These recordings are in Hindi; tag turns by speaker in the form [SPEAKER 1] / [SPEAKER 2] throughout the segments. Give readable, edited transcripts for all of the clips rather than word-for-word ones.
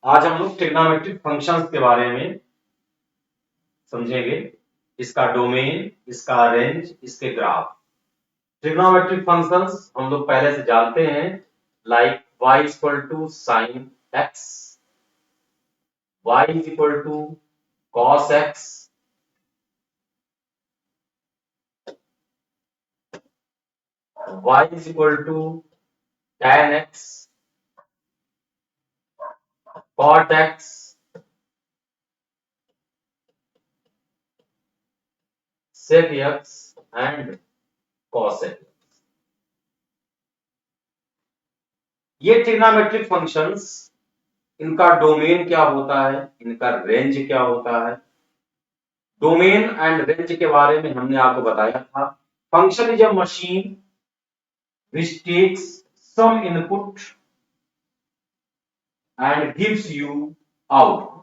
[SPEAKER 1] आज हम लोग ट्रिग्नोमेट्रिक फंक्शंस के बारे में समझेंगे। इसका डोमेन, इसका रेंज, इसके ग्राफ। ट्रिग्नोमेट्रिक फंक्शंस हम लोग पहले से जानते हैं, like y equal to sine x, y is equal to cos x, y is equal to tan x, cot x, sec x and cos x। ये ट्रिग्नोमेट्रिक फंक्शंस, इनका डोमेन क्या होता है, इनका रेंज क्या होता है। डोमेन एंड रेंज के बारे में हमने आपको बताया था। Function is a machine which takes some input and gives you output।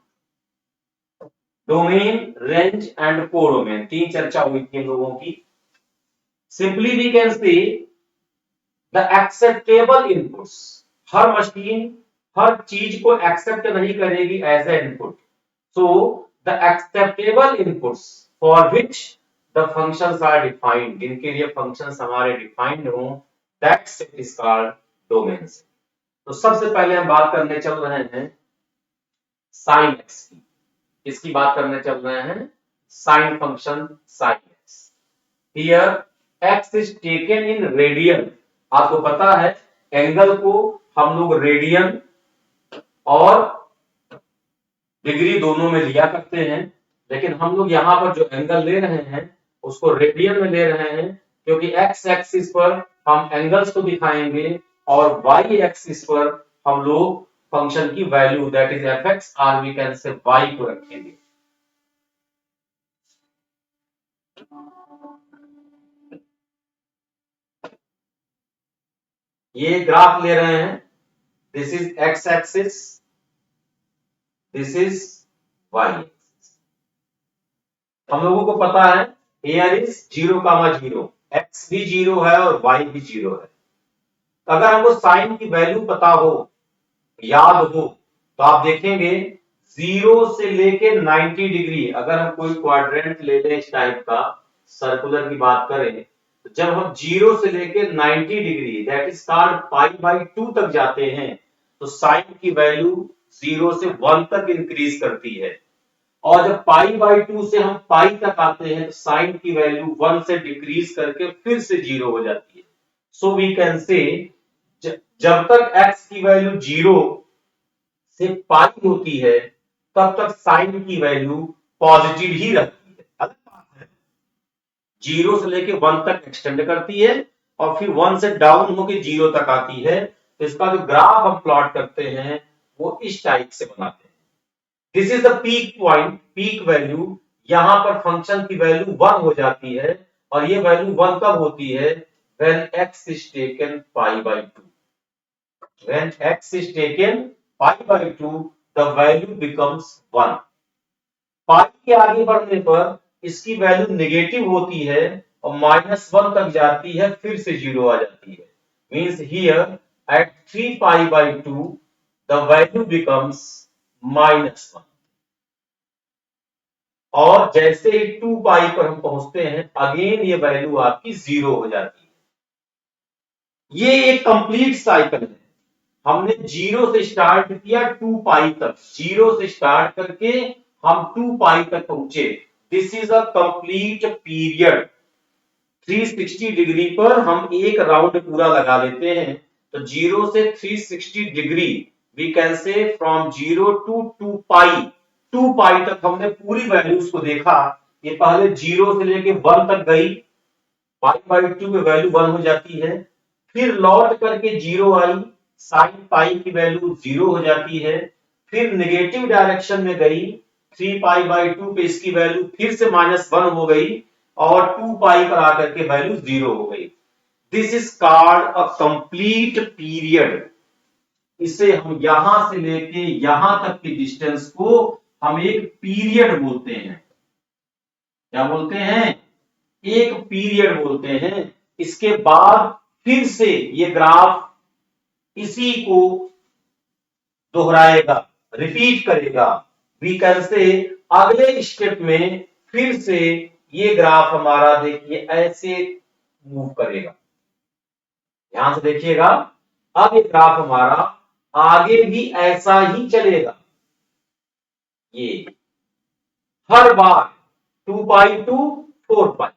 [SPEAKER 1] Domain, range and codomain, तीन चर्चा हुई थी हम लोगों की। Simply we can say the acceptable inputs. हर मशीन हर चीज को एक्सेप्ट नहीं करेगी as a input. So the acceptable inputs for which the functions are defined, जिनके लिए फंक्शंस हमारे डिफाइंड हो, that set is called domains. तो सबसे पहले हम बात करने चल रहे हैं साइन एक्स की। किसकी बात करने चल रहे हैं? Sine function sine x. Here x is taken in radian. आपको पता है एंगल को हम लोग रेडियन और डिग्री दोनों में लिया करते हैं, लेकिन हम लोग यहाँ पर जो एंगल ले रहे हैं उसको रेडियन में ले रहे हैं, क्योंकि एक्स एक्सिस पर हम एंगल्स को दिखाएंगे और वाई एक्सिस पर हम लोग फंक्शन की value that is f x are we can say y को रखेंगे। ये ग्राफ ले रहे हैं, this is x axis, this is y axis. हम लोगों को पता है हियर इज 0,0, एक्स भी 0 है और वाई भी 0 है। अगर हमको साइन की वैल्यू पता हो, याद हो, तो आप देखेंगे 0 से लेके 90 डिग्री, अगर हम कोई क्वाड्रेंट ले लें इस टाइप का, सर्कुलर की बात करें, तो जब हम 0 से लेके 90 डिग्री दैट इज कॉल्ड π/2 तक जाते हैं, तो साइन की वैल्यू 0 से 1 तक इंक्रीज करती है। और जब π/2 से हम पाई तक आते हैं तो साइन की वैल्यू 1 से डिक्रीज करके फिर से 0 हो जाती है। सो वी कैन से जब तक x की वैल्यू 0 से पाई होती है तब तक साइन की वैल्यू पॉजिटिव ही रहती है। अलग बात है 0 से लेके 1 तक एक्सटेंड करती है और फिर 1 से डाउन होके 0 तक आती है। तो इसका जो ग्राफ हम प्लॉट करते हैं वो इस टाइप से बनाते हैं। This is the peak point, peak value. यहां पर फंक्शन की वैल्यू 1 हो जाती है और ये वैल्यू 1 कब होती है? when x is taken π/2। when x is taken π/2 the value becomes 1। पाई के आगे बढ़ने पर इसकी वैल्यू नेगेटिव होती है और -1 तक जाती है, फिर से 0 आ जाती है। Means here at 3π/2 the value becomes -1। और जैसे ही 2 पाई पर हम पहुंचते हैं अगेन ये वैल्यू आपकी 0 हो जाती है। ये एक कंप्लीट साइकिल है। हमने 0 से स्टार्ट किया 2 पाई तक, 0 से स्टार्ट करके हम 2 पाई तक पहुंचे। This is a complete period. 360 degree पर हम एक राउंड पूरा लगा लेते हैं, तो 0 से 360 degree we can say from 0 to 2 pi. 2 pi तक हमने पूरी वैल्यूज को देखा। ये पहले 0 से लेके 1 तक गई, π/2 पे वैल्यू 1 हो जाती है, फिर लौट करके 0 आई, साइन पाई की वैल्यू 0 हो जाती है, फिर नेगेटिव डायरेक्शन में गई, 3π/2 पे इसकी वैल्यू फिर से -1 हो गई और 2 पाई पर आकर के वैल्यू 0 हो गई। This is called a complete period. इसे हम यहां से लेके यहां तक की डिस्टेंस को हम एक पीरियड बोलते हैं। क्या बोलते हैं? एक पीरियड बोलते हैं। इसके बाद फिर से ये ग्राफ इसी को दोहराएगा। रिपीट करेगा, वी कैन से अगले स्टेप में फिर से ये ग्राफ हमारा देखिए ऐसे मूव करेगा। ध्यान से देखिएगा, अब ये ग्राफ हमारा आगे भी ऐसा ही चलेगा। ये हर बार 2 pi to 4 pi,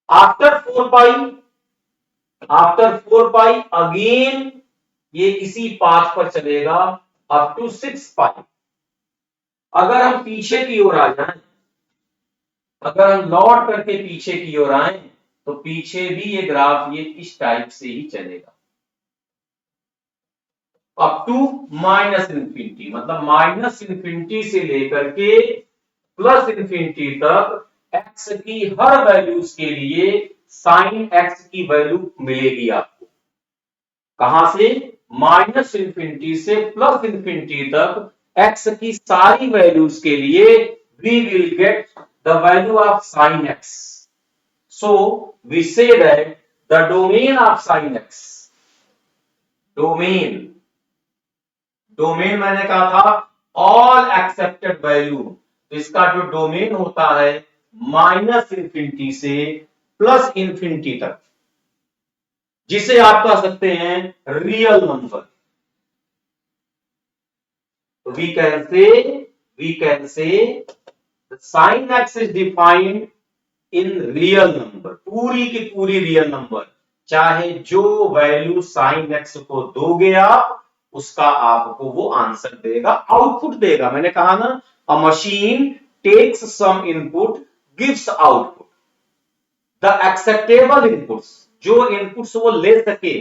[SPEAKER 1] after 4 pi, after 4 pi again ये इसी पाथ पर चलेगा अप टू 6 पाई। अगर हम पीछे की ओर आ जाएं, अगर हम लौट करके पीछे की ओर आए तो पीछे भी ये ग्राफ ये इस टाइप से ही चलेगा अप टू माइनस इंफिनिटी, मतलब माइनस इंफिनिटी से लेकर के प्लस इंफिनिटी तक एक्स की हर वैल्यूज के लिए साइन एक्स की वैल्यू मिलेगी आपको। कहां से? माइनस इंफिनिटी से प्लस इंफिनिटी तक एक्स की सारी वैल्यूज के लिए we will get the value of sine x. So we say that the domain of sine x, domain, domain मैंने कहा था ऑल एक्सेप्टेड वैल्यू, तो इसका जो डोमेन होता है माइनस इंफिनिटी से प्लस इंफिनिटी तक, जिसे आप कह सकते हैं रियल नंबर। तो we can say sine x is defined in real number, पूरी की पूरी रियल नंबर, चाहे जो वैल्यू साइन एक्स को दोगे आप उसका आपको वो आंसर देगा, आउटपुट देगा। मैंने कहा ना, a machine takes some input gives output, the acceptable inputs, जो इनपुट्स वो ले सके,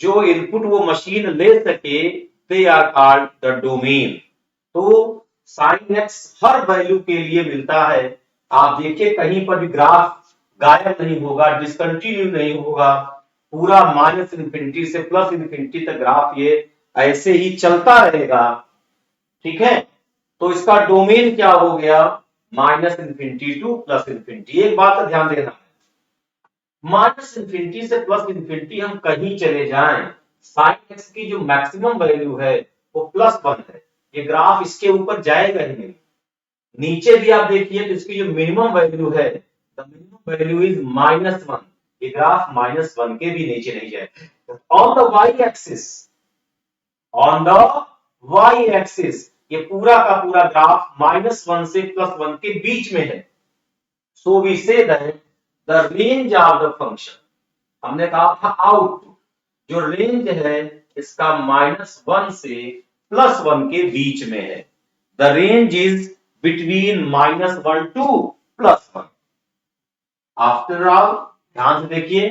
[SPEAKER 1] जो इनपुट वो मशीन ले सके, they are called the domain. तो साइन एक्स हर वैल्यू के लिए मिलता है। आप देखिए कहीं पर भी ग्राफ गायब नहीं होगा, डिसकंटिन्यू नहीं होगा, पूरा माइनस इंफिनिटी से प्लस इंफिनिटी तक ग्राफ ये ऐसे ही चलता रहेगा। ठीक है, तो इसका डोमेन क्या हो गया? Minus infinity to plus infinity. एक बात का ध्यान देना, माइनस इंफिनिटी से प्लस इंफिनिटी हम कहीं चले जाएं, साइन एक्स की जो मैक्सिमम वैल्यू है वो +1 है, ये ग्राफ इसके ऊपर जाएगा ही नहीं। नीचे भी आप देखिए तो इसकी जो मिनिमम वैल्यू है, द मिनिमम वैल्यू इज -1, ये ग्राफ -1 के भी नीचे नहीं जाएगा। On the y axis, on the y axis ये पूरा का पूरा ग्राफ -1 से +1 के बीच में है। So we say that the range of the function, हमने कहा था आउटपुट, जो रेंज है इसका -1 से +1 के बीच में है। The range is between -1 to +1। After all ध्यान से देखिए,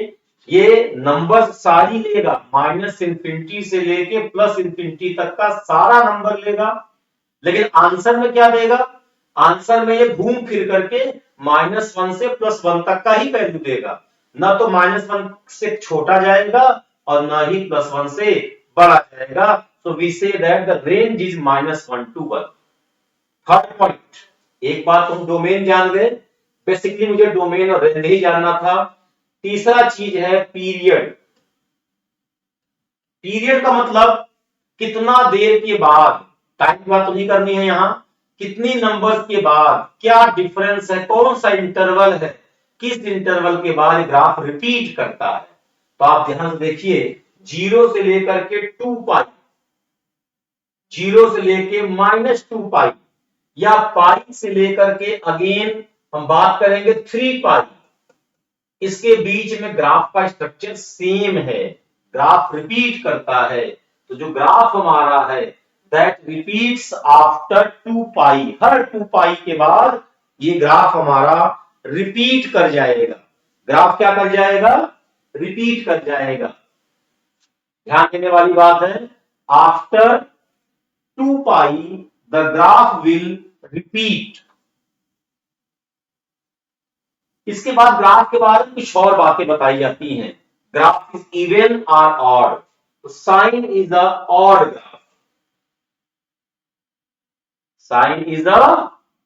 [SPEAKER 1] ये नंबर सारी लेगा, माइनस इंफिनिटी से लेके प्लस इंफिनिटी तक का सारा नंबर लेगा, लेकिन आंसर में क्या देगा? आंसर में ये घूम फिर करके -1 से +1 तक का ही वैल्यू देगा, ना तो -1 से छोटा जाएगा और ना ही +1 से बड़ा जाएगा। So we say that the range is -1 to 1। Third point, एक बात तुम डोमेन जान गए, बेसिकली मुझे डोमेन और रेंज ही जानना था। तीसरा चीज है पीरियड। पीरियड का मतलब कितना देर के बाद, टाइम की बात तो नहीं करनी है यहां, कितनी नंबर्स के बाद, क्या डिफरेंस है, कौन सा इंटरवल है, किस इंटरवल के बाद ग्राफ रिपीट करता है। तो आप ध्यान से देखिए, 0 से लेकर के 2 पाई, 0 से लेके -2 पाई, या पाई से लेकर के अगेन हम बात करेंगे 3 पाई, इसके बीच में ग्राफ का स्ट्रक्चर सेम है, ग्राफ रिपीट करता है। तो जो ग्राफ हमारा है दैट रिपीट्स आफ्टर 2 पाई, हर 2 पाई के बाद ये ग्राफ हमारा रिपीट कर जाएगा। ग्राफ क्या कर जाएगा? रिपीट कर जाएगा। ध्यान देने वाली बात है, after 2 pi the graph will repeat. इसके बाद ग्राफ के बारे में कुछ और बातें बताई जाती हैं। ग्राफ इज इवन और ऑड, तो sine is a odd graph, sine is a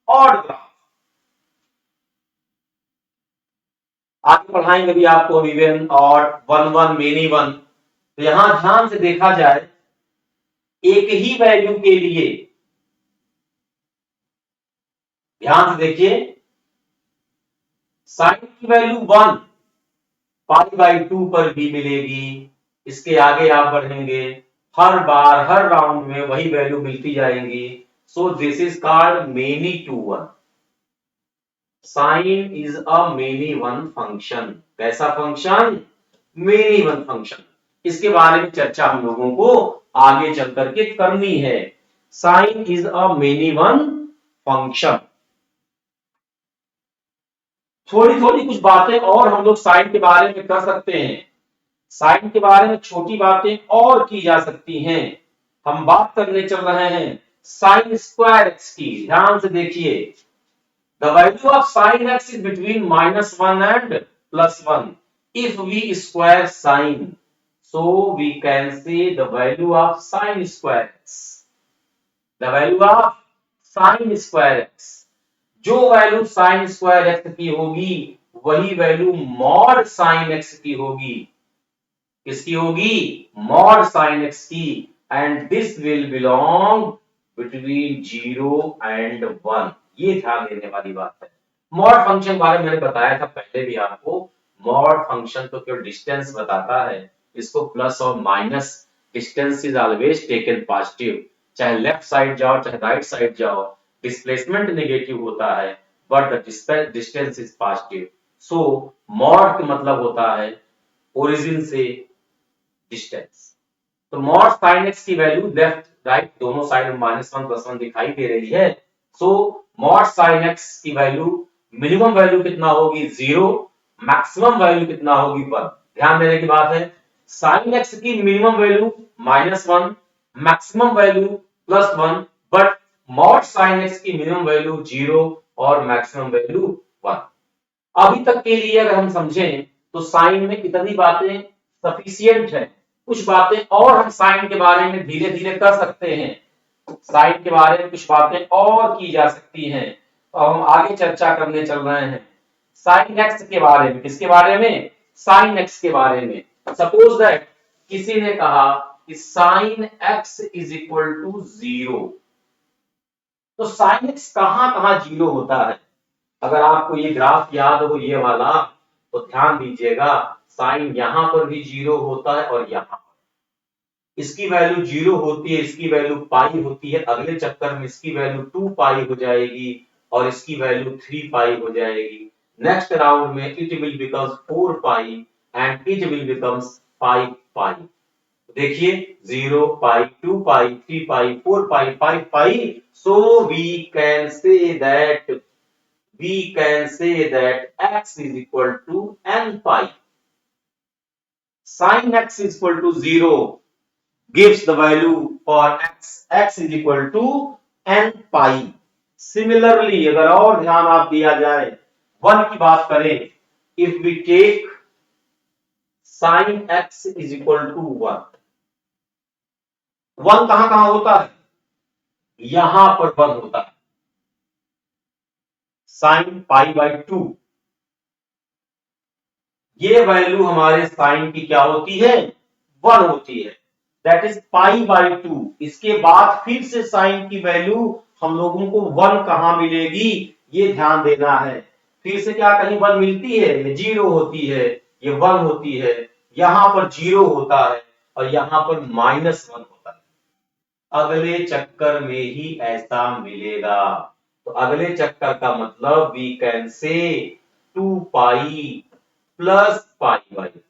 [SPEAKER 1] odd graph. आगे पढ़ाएंगे भी आपको इवन, ऑड, 1 1 मेनी 1। तो यहां ध्यान से देखा जाए एक ही वैल्यू के लिए ध्यान से देखिए, साइन की वैल्यू 1 पाई बाई 2 पर भी मिलेगी। इसके आगे आप बढ़ेंगे, हर बार हर राउंड में वही वैल्यू मिलती जाएंगी। So this is called many to one. Sine is a many one function. कैसा फंक्शन? Many one function. इसके बारे में चर्चा हम लोगों को आगे चल करके करनी है। Sine is a many one function. थोड़ी थोड़ी कुछ बातें और हम लोग साइन के बारे में कर सकते हैं। साइन के बारे में छोटी बातें और की जा सकती हैं। हम बात करने चल रहे हैं साइन स्क्वायर एक्स की। ध्यान से देखिए, the value of sine x is between -1 and +1 if we square sine, so we can say the value of sine square x, the value of sine square x, जो वैल्यू साइन स्क्वायर एक्स की होगी वही वैल्यू मॉड साइन एक्स की होगी। किसकी होगी? मॉड साइन एक्स की। And this will belong between 0 and 1। ये ध्यान देने वाली बात है। मॉड फंक्शन के बारे में मैंने बताया था पहले भी आपको। मॉड फंक्शन तो केवल डिस्टेंस बताता है। इसको प्लस और minus, distance is always taken positive. चाहे लेफ्ट साइड जाओ चाहे राइट साइड जाओ, डिस्प्लेसमेंट नेगेटिव होता है but the distance is positive. So mod का मतलब होता है ओरिजिन से डिस्टेंस। तो मॉड साइन एक्स की वैल्यू लेफ्ट राइट दोनों साइड में -1 +1 दिखाई दे रही है। सो मॉड साइन एक्स की वैल्यू, मिनिमम वैल्यू कितना होगी? 0। मैक्सिमम वैल्यू कितना होगी? 1। ध्यान देने की बात है, साइन एक्स की minimum value -1, maximum value +1, but mod sine x की मिनिमम वैल्यू 0 और मैक्सिमम वैल्यू 1। अभी तक के लिए अगर हम समझें तो साइन में इतनी बातें सफिशियंट है। कुछ बातें और हम साइन के बारे में धीरे धीरे कर सकते हैं। साइन के बारे में कुछ बातें और की जा सकती हैं। तो हम आगे चर्चा करने चल रहे हैं साइन एक्स के बारे में। किसके बारे में? साइन एक्स के बारे में। सपोज दैट किसी ने कहा कि sine x is equal to 0। तो साइन एक्स कहां कहां 0 होता है? अगर आपको ये ग्राफ याद हो ये वाला, तो ध्यान दीजिएगा, साइन यहां पर भी 0 होता है और यहां इसकी वैल्यू 0 होती है, इसकी वैल्यू पाई होती है। अगले चक्कर में इसकी वैल्यू 2 पाई हो जाएगी और इसकी वैल्यू 3 पाई हो जाएगी। नेक्स्ट राउंड में it will becomes 4 pi and it will becomes 5 pi. देखिए 0 pi, 2 pi, 3 pi, 4 pi, 5 pi. So we can say that x is equal to n pi. Sin x is equal to 0 gives the value for x is equal to n pi. Similarly, अगर और ध्यान आप दिया जाए, 1 की बात करें, if we take sin x is equal to 1, 1 कहां कहां होता है? यहां पर 1 होता है। sin पाई बाई 2, ये वैल्यू हमारे साइन की क्या होती है? 1 होती है। That is pi by 2। इसके बाद फिर से साइन की वैल्यू हम लोगों को 1 कहां मिलेगी? ये ध्यान देना है। फिर से क्या कहीं 1 मिलती है? ये 0 होती है, ये 1 होती है, यहां पर 0 होता है और यहां पर -1 होता है। अगले चक्कर में ही ऐसा मिलेगा। तो अगले चक्कर का मतलब वी कैन से 2 पाई प्लस पाई बाई 2।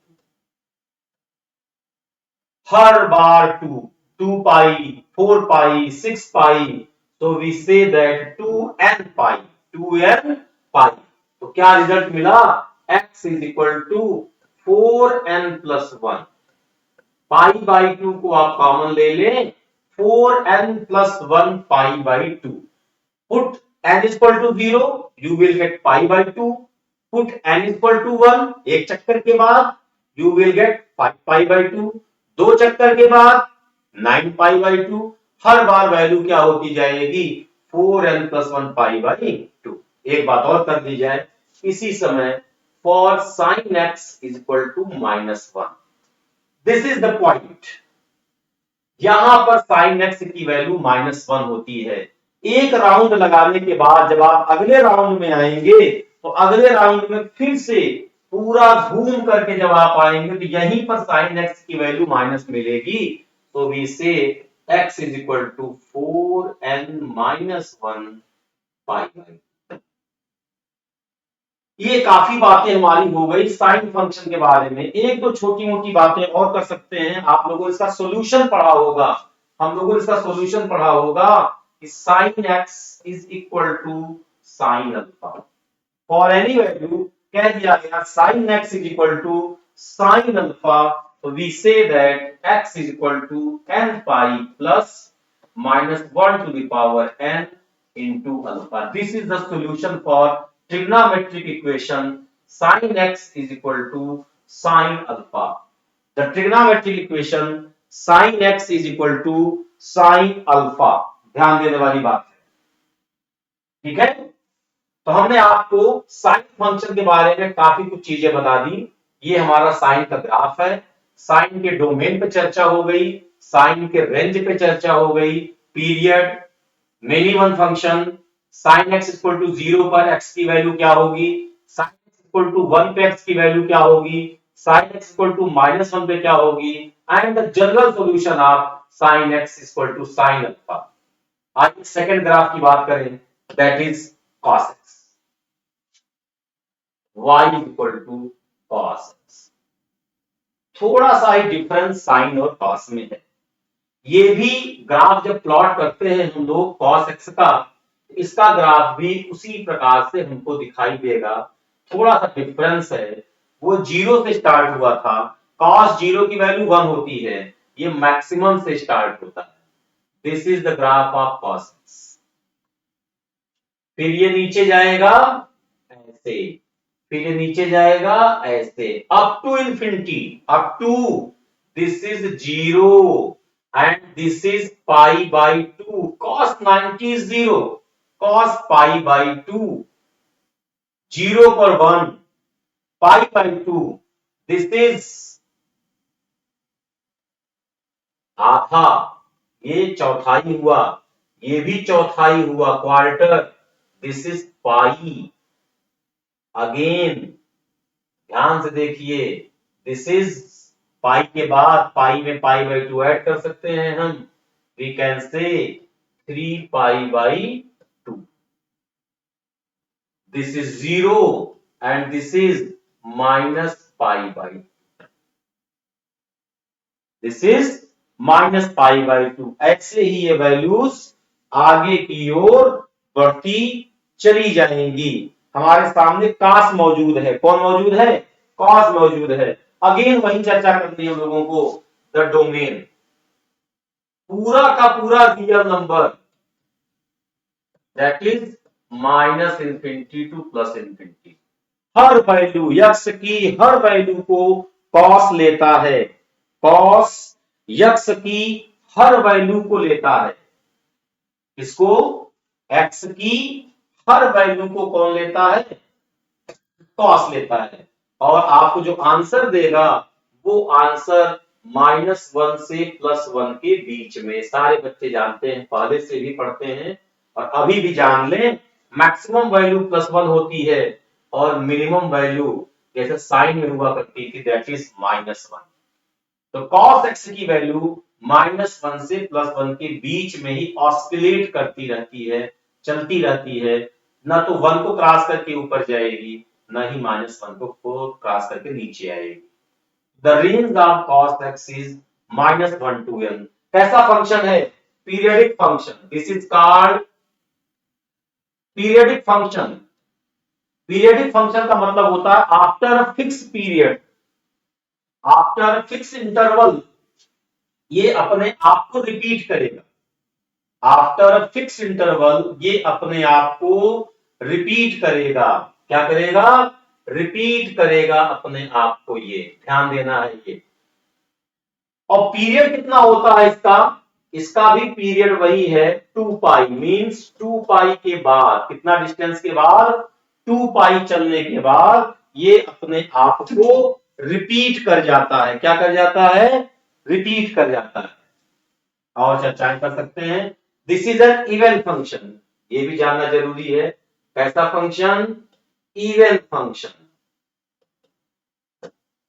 [SPEAKER 1] हर बार 2 पाई, 4 पाई, 6 पाई। तो we say that 2n pi, 2n पाई। तो क्या रिजल्ट मिला? x is equal to 4n plus 1। Pi by 2 को आप कॉमन ले लें, 4n plus 1 pi by 2। Put n is equal to 0, you will get pi by 2. Put n is equal to 1, एक चक्कर के बाद you will get 5 pi by 2. 2 चक्कर के बाद 9 pi by 2। Her bar value क्या होती जाएगी? 4n plus 1 pi by 2। एक बात और कर दी जाए, इसी समय for sin x is equal to -1. This is the point. यहां पर साइन एक्स की वैल्यू -1 होती है। एक राउंड लगाने के बाद जब आप अगले राउंड में आएंगे तो अगले राउंड में फिर से पूरा घूम करके जब आप आएंगे तो यहीं पर साइन एक्स की वैल्यू माइनस मिलेगी। तो we say x is equal to 4n-1 pi by. ये काफी बातें हमारी हो गई साइन फंक्शन के बारे में। एक दो छोटी मोटी बातें और कर सकते हैं। आप लोगों ने इसका सॉल्यूशन पढ़ा होगा, हम लोगों ने इसका सॉल्यूशन पढ़ा होगा कि sine x is equal to sine alpha. For any value कह दिया गया sine x is equal to sine alpha, तो we say that x is equal to n pi plus -1 to the power n into alpha. This is the solution for trigonometric equation sin x is equal to sin alpha. The trigonometric equation sin x is equal to sin alpha. ध्यान देने वाली बात है, ठीक है। तो हमने आपको साइन फंक्शन के बारे में काफी कुछ चीजें बता दी। ये हमारा साइन का ग्राफ है, साइन के डोमेन पे चर्चा हो गई, साइन के रेंज पे चर्चा हो गई, period, minimum function, sine x equal to 0 पर एक्स की वैल्यू क्या होगी, साइन एक्स इक्वल टू 1 पे एक्स की वैल्यू क्या होगी, साइन एक्स इक्वल टू -1 पे क्या होगी, and the general solution of sine x equal to sine alpha. आज सेकंड ग्राफ की बात करें, that is cos x, y equal to cos x। थोड़ा सा ही डिफरेंस साइन और cos में है। ये भी ग्राफ जब प्लॉट करते हैं हम लोग cos x का, इसका ग्राफ भी उसी प्रकार से हमको दिखाई देगा। थोड़ा सा डिफरेंस है, वो 0 से स्टार्ट हुआ था, cos 0 की वैल्यू 1 होती है, ये मैक्सिमम से स्टार्ट होता है। This is the graph of cos x। फिर ये नीचे जाएगा ऐसे, फिर ये नीचे जाएगा ऐसे, up to infinity, up to this is 0 and this is pi by 2। cos 90 is 0, cos pi by 2, 0 पर 1, पाई बाई 2, दिस इज आधा, ये चौथाई हुआ, ये भी चौथाई हुआ, quarter, this is pi. Again ध्यान से देखिए, दिस इज पाई के बाद पाई में पाई बाई 2 ऐड कर सकते हैं हम, we can say 3 pi by 2। This is 0 and this is minus pi by, this is minus pi by 2। ऐसे ही ये वैल्यूज आगे की ओर बढ़ती चली जाएंगी। हमारे सामने कास मौजूद है, कौन मौजूद है, कॉस मौजूद है। अगेन वही चर्चा करनी है हम लोगों को, द डोमेन, पूरा का पूरा real number, that is -infinity to plus infinity. Her value, x की हर वैल्यू को कॉस लेता है, कॉस यक्स की हर वैल्यू को लेता है। इसको एक्स की हर वैल्यू को कौन लेता है, कॉस लेता है। और आपको जो आंसर देगा वो आंसर -1 से +1 के बीच में। सारे बच्चे जानते हैं, पहले से भी पढ़ते हैं और अभी भी जान लें, मैक्सिमम वैल्यू +1 होती है और मिनिमम वैल्यू जैसे साइन में हुआ करती थी, दैट इज -1। तो cos x की वैल्यू -1 से +1 के बीच में ही ऑस्किलेट करती रहती है, चलती रहती है। ना तो 1 को क्रॉस करके ऊपर जाएगी, ना ही -1 को क्रॉस करके नीचे आएगी। The range of cos x is -1 to n। कैसा फंक्शन है, periodic function, this is called periodic function. Periodic function का मतलब होता है after a fix period, after fix interval, ये अपने आप को रिपीट करेगा। आफ्टर फिक्स इंटरवल ये अपने आप को रिपीट करेगा। क्या करेगा, रिपीट करेगा अपने आप को, ये ध्यान देना है ये। और पीरियड कितना होता है इसका, इसका भी पीरियड वही है 2 पाई, मींस 2 पाई के बाद, कितना डिस्टेंस के बाद, 2 पाई चलने के बाद ये अपने आप को रिपीट कर जाता है। क्या कर जाता है, रिपीट कर जाता है। और चर्चाएं कर सकते हैं। This is an even function, ये भी जानना जरूरी है। कैसा function? Even function.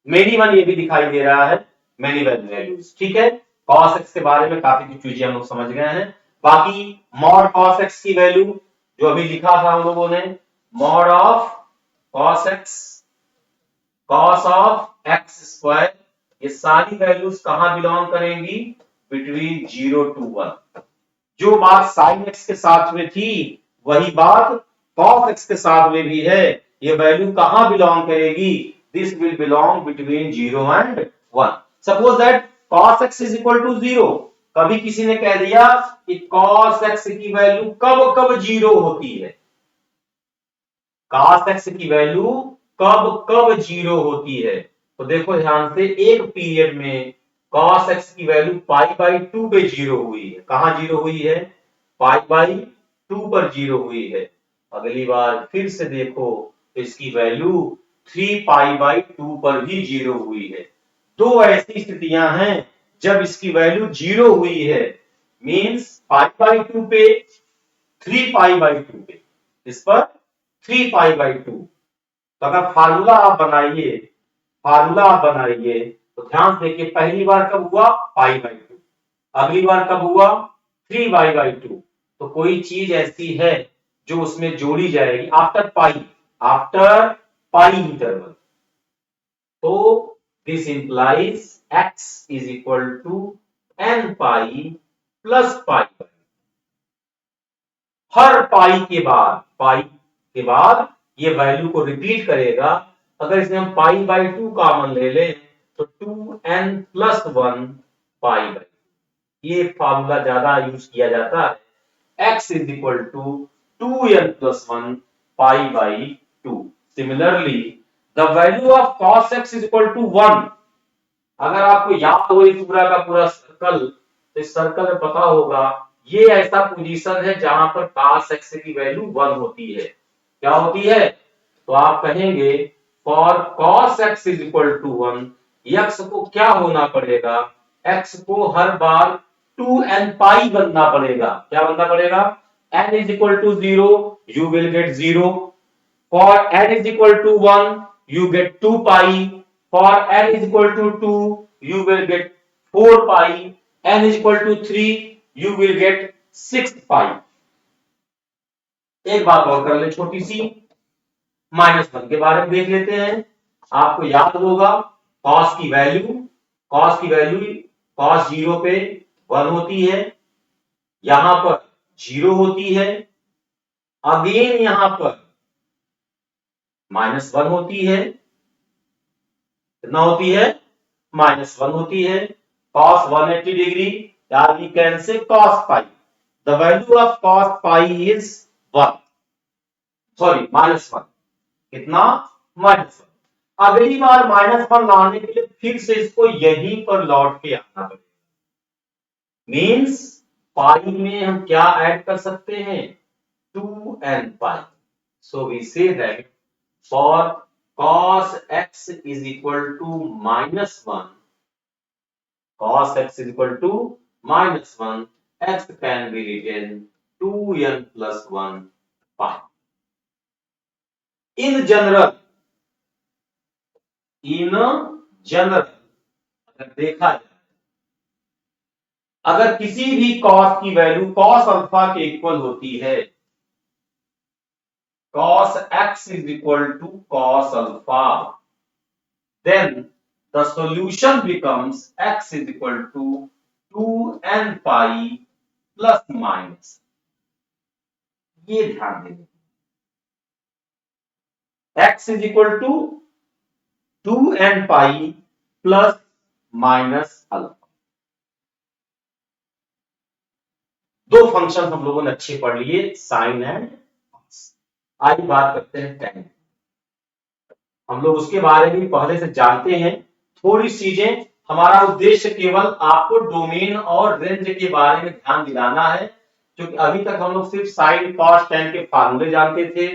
[SPEAKER 1] Many one ये भी दिखाई दे रहा है, मेनी वैल्यूज। ठीक है, cos x के बारे में काफी कुछ चीजें हम लोग समझ गए हैं। बाकी मॉड cos x की वैल्यू जो अभी लिखा था हम लोगों ने, mod of cos x, cos of x square, ये सारी वैल्यूज कहां बिलोंग करेंगी? Between 0 to 1। जो बात sin x के साथ में थी वही बात cos x के साथ में भी है। ये वैल्यू कहां बिलोंग करेगी? This will belong between 0 and 1। Suppose that cos x is equal to 0। कभी किसी ने कह दिया कि cos x की वैल्यू कब कब 0 होती है? cos x की वैल्यू कब कब 0 होती है? तो देखो ध्यान से, एक पीरियड में cos x की वैल्यू π/2 पे 0 हुई है। कहां 0 हुई है? π/2 पर 0 हुई है। अगली बार फिर से देखो तो इसकी वैल्यू 3π/2 पर भी 0 हुई है। दो ऐसी स्थितियां हैं जब इसकी वैल्यू 0 हुई है, मींस π/2 पे, 3π/2 पे, इस पर 3π/2। तो अगर फार्मूला आप बनाइए तो ध्यान से देखिए, पहली बार कब हुआ? π/2, अगली बार कब हुआ? 3π/2। तो कोई चीज ऐसी है जो उसमें जोड़ी जाएगी आफ्टर पाई इंटरवल। तो this implies x is equal to n pi plus pi. हर पाई के बाद ये वैल्यू को रिपीट करेगा। अगर इसमें हम π/2 कॉमन ले लें तो 2n प्लस 1 π/2। ये फार्मूला ज्यादा यूज किया जाता है। x is equal to 2n plus 1 π/2। Similarly the value of cos x is equal to 1। अगर आपको याद हो ये पूरा का पूरा सर्कल, तो इस सर्कल में पता होगा ये ऐसा पोजीशन है जहां पर cos x की वैल्यू 1 होती है। क्या होती है? तो आप कहेंगे for cos x is equal to 1, x को क्या होना पड़ेगा? x को हर बार 2n पाई बनना पड़ेगा। क्या बनना पड़ेगा? n is equal to 0, you will get 0। For n is equal to 1, you get 2 pi. For n is equal to 2, you will get 4 pi. n is equal to 3, you will get 6 pi. एक बात और कर ले छोटी सी, -1 के बारे में देख लेते हैं। आपको याद होगा cos की वैल्यू cos 0 पे 1 होती है, यहां पर 0 होती है, अगेन यहां पर -1 होती है। कितना होती है? -1 होती है। cos 180 डिग्री, यार we can say cos pi। The value of cos pi is 1, sorry -1। कितना? -1। अगली बार -1 लाने के लिए फिर से इसको यहीं पर लौट के आना पड़ेगा। मींस पाई में हम क्या ऐड कर सकते हैं? 2n pi। So we say that for cos x is equal to -1, cos x is equal to -1, x can be written 2n plus 1 pi. In general, अगर देखा जाए, अगर किसी भी cos की वैल्यू cos अल्फा के इक्वल होती है, cos x is equal to cos alpha, then the solution becomes x is equal to 2n pi plus minus। ये ध्यान देंगे, x is equal to 2n pi plus minus alpha. दो फंक्शन हम लोगों ने अच्छे पढ़ लिए, साइन एंड कॉस। आइए बात करते हैं टेन। हम लोग उसके बारे में पहले से जानते हैं। थोड़ी चीजें, हमारा उद्देश्य केवल आपको डोमेन और रेंज के बारे में ध्यान दिलाना है, क्योंकि अभी तक हम लोग सिर्फ साइन कॉस टेन के फार्मूले जानते थे,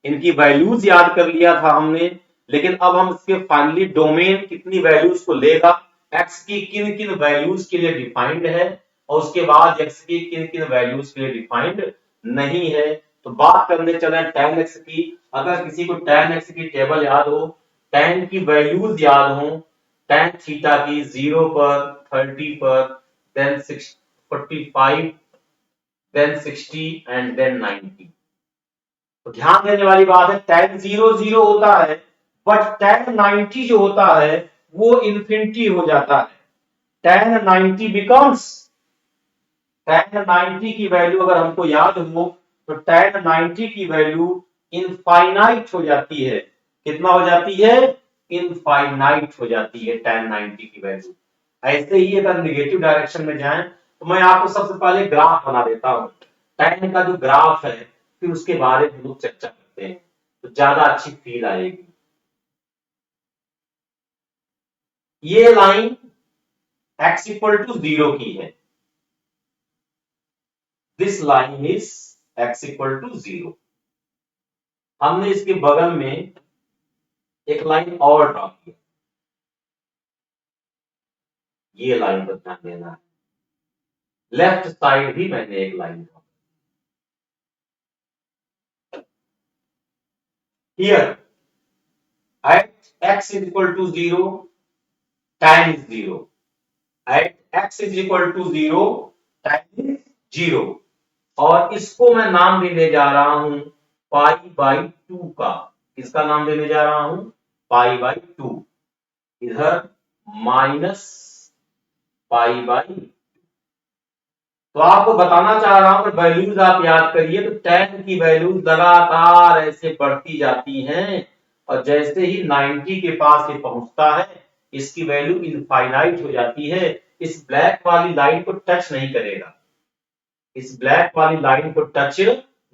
[SPEAKER 1] इनकी वैल्यूज याद कर लिया था हमने। लेकिन अब हम इसके फाइनली डोमेन कितनी वैल्यूज को लेगा, एक्स की किन किन वैल्यूज के लिए डिफाइंड है, और उसके बाद x की किन किन वैल्यूज के लिए डिफाइंड नहीं है। तो बात करने चले tan x की। अगर किसी को tan x की टेबल याद हो, tan की वैल्यूज याद हो, tan थीटा की 0 पर, 30 पर, देन 45, देन 60 एंड देन 90। तो ध्यान देने वाली बात है, tan 0 0 होता है, बट tan 90 जो होता है वो इंफिनिटी हो जाता है। tan 90 बिकम्स, tan 90 की वैल्यू अगर हमको याद हो तो tan 90 की वैल्यू इनफाइनाइट हो जाती है। कितना हो जाती है? इनफाइनाइट हो जाती है tan 90 की वैल्यू। ऐसे ही अगर निगेटिव डायरेक्शन में जाएं तो मैं आपको सबसे पहले ग्राफ बना देता हूं। tan का जो ग्राफ है फिर उसके बारे में हम लोग चर्चा करते हैं, तो ज्यादा अच्छी फील आएगी। ये लाइन x इक्वल टू 0 की है। This line is x equal to 0। हमने इसके बगल में एक लाइन और ड्रॉ की, ये लाइन पर ध्यान देना है। लेफ्ट साइड भी मैंने एक line draw. Here at x is equal to 0, tan is 0. At x is equal to 0, tan is 0. और इसको मैं नाम देने जा रहा हूं पाई बाई 2 का। किसका नाम देने जा रहा हूं? पाई बाई 2। इधर माइनस पाई बाई। तो आपको बताना चाह रहा हूं, वैल्यूज आप याद करिए तो tan की वैल्यूज लगातार ऐसे बढ़ती जाती हैं और जैसे ही 90 के पास ये पहुंचता है इसकी वैल्यू इनफाइनाइट हो जाती है। इस ब्लैक वाली लाइन को टच नहीं करेगा, इस ब्लैक वाली लाइन को टच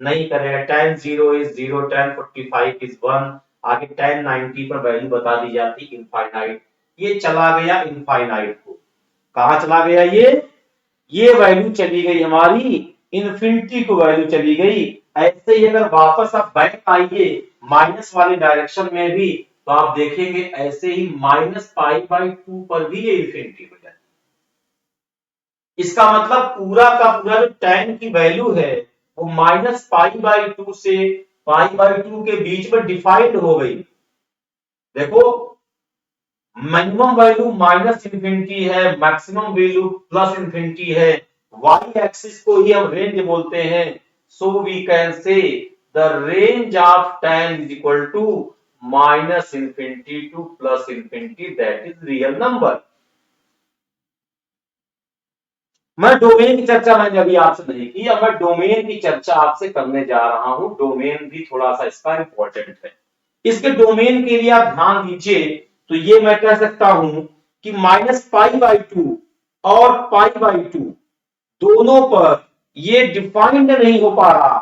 [SPEAKER 1] नहीं करेगा। tan 0 इज 0, tan 45 इज 1, आगे tan 90 पर वैल्यू बता दी जाती इनफाइनाइट। ये चला गया इनफाइनाइट को। कहां चला गया ये वैल्यू चली गई हमारी इन्फिनिटी को वैल्यू चली गई। ऐसे ही अगर वापस आप बैक आइए माइनस वाले डायरेक्शन में भी तो आप देखेंगे ऐसे ही माइनस पाई बाई 2 पर भी ये इन्फिनिटी हो जाती है। इसका मतलब पूरा का पूरा जो tan की वैल्यू है वो माइनस पाई बाई 2 से पाई बाई 2 के बीच में डिफाइंड हो गई। देखो मिनिमम वैल्यू माइनस इंफिनिटी है, मैक्सिमम वैल्यू प्लस इंफिनिटी है। वाई एक्सिस को ही हम रेंज बोलते हैं। So we can say the range of tan is equal to minus infinity to plus infinity, that is real number. मैं डोमेन की चर्चा मैंने अभी आपसे नहीं की, अब मैं डोमेन की चर्चा आपसे करने जा रहा हूं। डोमेन भी थोड़ा सा इसका इंपॉर्टेंट है। इसके डोमेन के लिए आप ध्यान दीजिए तो ये मैं कह सकता हूं कि माइनस पाई बाई 2 और पाई बाई 2 दोनों पर ये डिफाइंड नहीं हो पा रहा।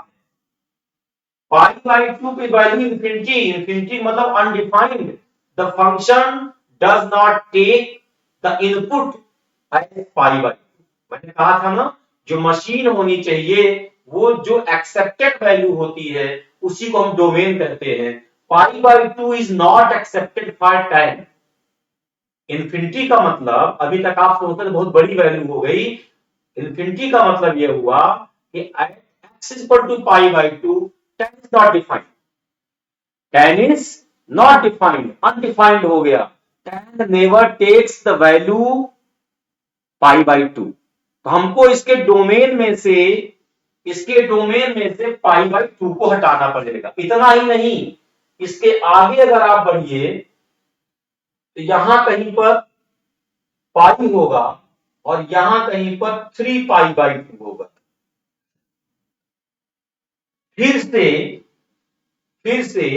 [SPEAKER 1] पाई बाई 2 की वैल्यू इंफिनिटी, इंफिनिटी मतलब undefined. The function does not take the input as pi by 2। मैंने कहा था ना, जो मशीन होनी चाहिए वो जो एक्सेप्टेड वैल्यू होती है उसी को हम डोमेन कहते हैं। पाई by 2 is not accepted for tan। Infinity का मतलब अभी तक आप सोचते बहुत बड़ी वैल्यू हो गई। इंफिनिटी का मतलब यह हुआ कि x is equal to pi by 2, tan is not defined, tan is not defined, undefined हो गया। tan never takes the value pi by 2। तो हमको इसके डोमेन में से पाई बाई 2 को हटाना पड़ेगा। इतना ही नहीं, इसके आगे अगर आप बढ़िए तो यहां कहीं पर पाई होगा और यहां कहीं पर 3 पाई बाई 2 होगा। फिर से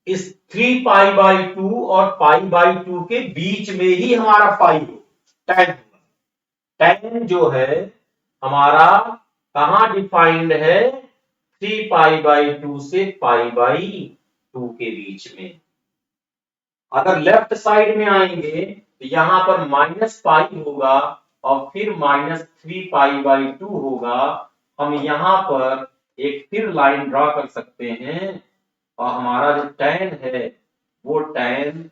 [SPEAKER 1] इस 3 पाई बाई 2 और पाई बाई 2 के बीच में ही हमारा पाई हो tan होगा। tan जो है हमारा कहां डिफाइंड है? 3 पाई बाई 2 से पाई बाई 2 के बीच में। अगर लेफ्ट साइड में आएंगे तो यहां पर माइनस पाई होगा और फिर माइनस 3 पाई बाई 2 होगा। हम यहां पर एक फिर लाइन ड्रॉ कर सकते हैं और हमारा जो tan है वो tan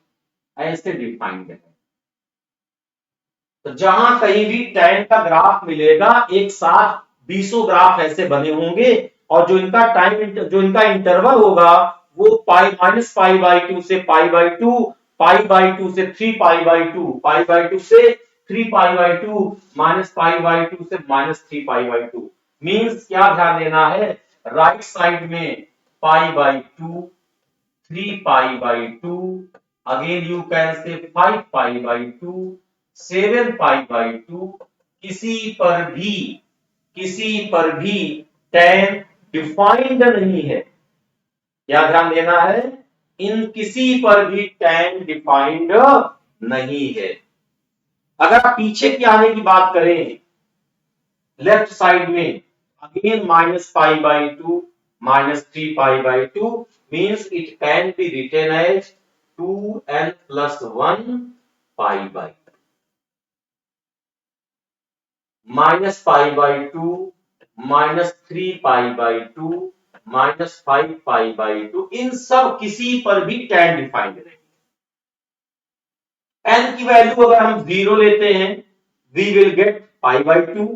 [SPEAKER 1] ऐसे डिफाइंड है। तो जहां कहीं भी tan का ग्राफ मिलेगा एक साथ 20 ग्राफ ऐसे बने होंगे और जो इनका इंटरवल होगा वो पाई माइनस पाई बाई 2 से पाई बाई 2, पाई बाई 2 से 3 पाई बाई 2, पाई बाई 2 से 3 pi by 2, minus pi by 2 से माइनस 3 पाई बाई 2। मींस क्या ध्यान देना है, राइट साइड में पाई by 2, 3 pi by 2, again you can say 5 pi by 2, 7 pi by 2। किसी पर भी tan डिफाइंड नहीं है, क्या ध्यान देना है, इन किसी पर भी tan डिफाइंड नहीं है। अगर आप पीछे की आने की बात करें लेफ्ट साइड में, again minus pi by 2, minus 3 pi by 2 means it can be written as 2n plus 1 pi by 2. Minus pi by 2, minus 3 pi by 2, minus 5 pi by 2, इन सब किसी पर भी tan डिफाइंड नहीं। n की वैल्यू अगर हम 0 लेते हैं we will get pi by 2,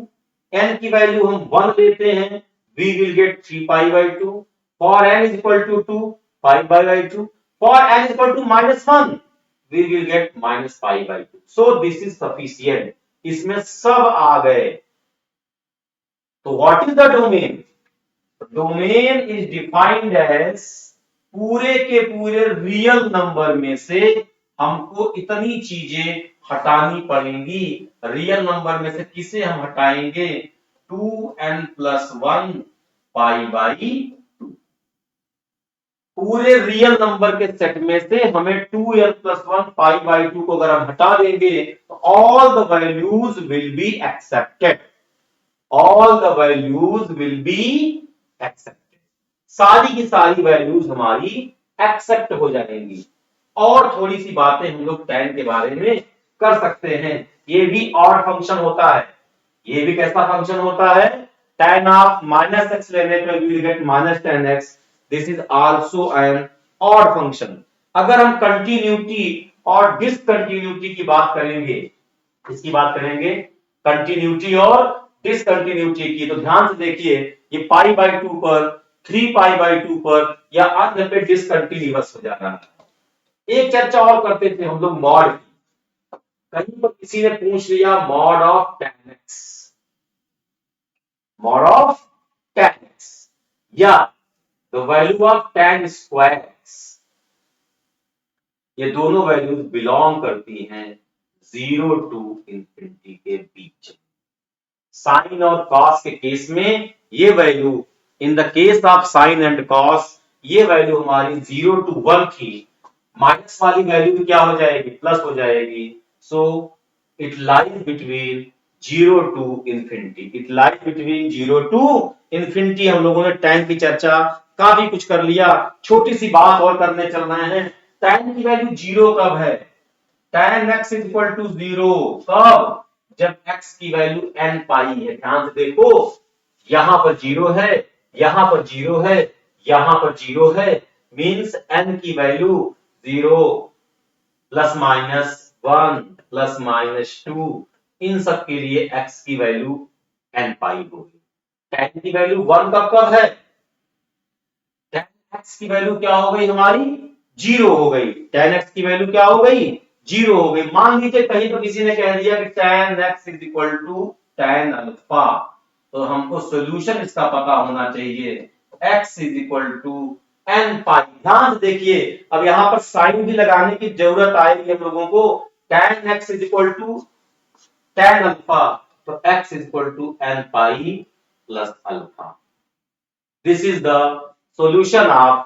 [SPEAKER 1] n की वैल्यू हम 1 लेते हैं we will get 3 pi by 2, for n is equal to 2 pi by 2, for n is equal to minus 1 we will get minus pi by 2, so this is sufficient, इसमें सब आ गए। तो what is the domain? Domain is defined as पूरे के पूरे रियल नंबर में से हमको इतनी चीजें हटानी पड़ेंगी। रियल नंबर में से किसे हम हटाएंगे, 2n plus 1 पाई बाई 2। पूरे रियल नंबर के सेट में से हमें 2n plus 1 पाई बाई 2 को अगर हम हटा देंगे तो all the values will be accepted, all the values will be accepted, सारी की सारी वैल्यूज हमारी एक्सेप्ट हो जाएंगी। और थोड़ी सी बातें हम लोग tan के बारे में कर सकते हैं, ये भी ऑड फंक्शन होता है। ये भी कैसा फंक्शन होता है, tan ऑफ माइनस एक्स लेने पे we will get minus tan x, this is also an odd function। अगर हम कंटिन्यूटी और डिसकंटिन्यूटी की बात करेंगे, इसकी बात करेंगे कंटिन्यूटी और डिसकंटिन्यूटी की, तो ध्यान से देखिए ये पाई बाई 2 पर, 3 पाई बाई 2 पर या अन्य पे डिसकंटिन्यूअस हो जाना है। एक चर्चा और करते थे हम लोग मॉड की, कहीं पर किसी ने पूछ लिया mod of tan x, mod of tan x या the value of tan square x, ये दोनों वैल्यूज बिलोंग करती हैं 0 टू इंफिनिटी के बीच। साइन और कॉस के केस में ये value, in the case of sine and cos ये वैल्यू हमारी 0 टू 1 थी, माइनस वाली वैल्यू क्या हो जाएगी, प्लस हो जाएगी। So it lies between 0 to infinity, it lies between 0 to infinity. हम लोगों ने tan की चर्चा काफी कुछ कर लिया, छोटी सी बात और करने चल रहे हैं, tan की वैल्यू 0 कब है, tan x is equal to 0 कब, जब x की वैल्यू n पाई है। ध्यान से देखो यहां पर 0 है, यहां पर 0 है, यहां पर 0 है, मींस n की value 0 plus minus 1 plus minus 2, इन सब के लिए x की वैल्यू n पाई होगी। tan की वैल्यू 1 कब है, tan x की वैल्यू क्या हो गई हमारी, 0 हो गई, tan x की वैल्यू क्या हो गई, 0 हो गई। मान लीजिए कहीं पर किसी ने कह दिया कि tan x is equal to tan alpha, तो हमको सॉल्यूशन इसका पता होना चाहिए, x is equal to n pi. ध्यान से देखिए अब यहां पर साइन भी लगाने की जरूरत आएगी हम लोगों को, tan x is equal to tan alpha, तो x is equal to n pi plus alpha. This is the solution of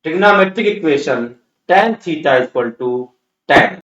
[SPEAKER 1] trigonometric equation tan theta is equal to tan